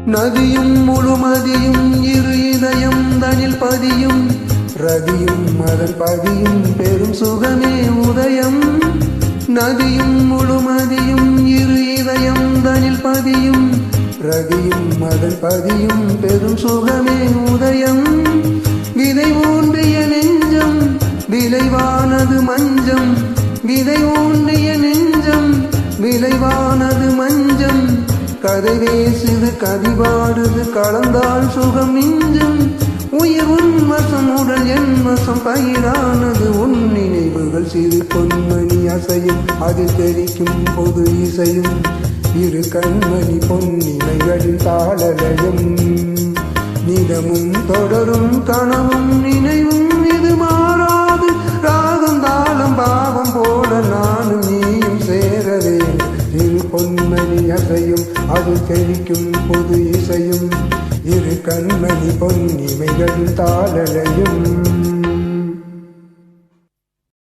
நதியும் முழுமதியும் இரு இதயம் தனில் பதியும் ரதியும் அதன் பதியும் பெரும் சுகமே உதயம். நதியும் முழுமதியும் இரு இதயம் தனில் பதியும் ரதியும் அதன் பதியும் பெரும் சுகமே உதயம். விதை ஊன்றிய நெஞ்சம் விளைவானது மஞ்சம், விதை ஊன்றிய நெஞ்சம் விளைவானது மஞ்சம். கதை பேசுது கதிபாடுது கலந்தால் சுகம் மிஞ்சும். உயிர் உன்வசம் உடல் என் வசம் பயிரானது உன் நினைவுகள் சிறு பொன்மணி அசையும் அதில் தெரிக்கும் பொது இசையும் இரு கண்மணி பொன்னிலைகளின் தாளலயம். நிதமும் தொடரும் கனவும் நினைவும் இது மாறாது ராகம் தாளம் பாவம் போல நானும் நீயும் சேரவே. இரு பொன்மணி அசையும் அதில் தெரிக்கும் பொது இசையும் இரு கண்மணி பொன்னிமைகளின் தாளலயம்.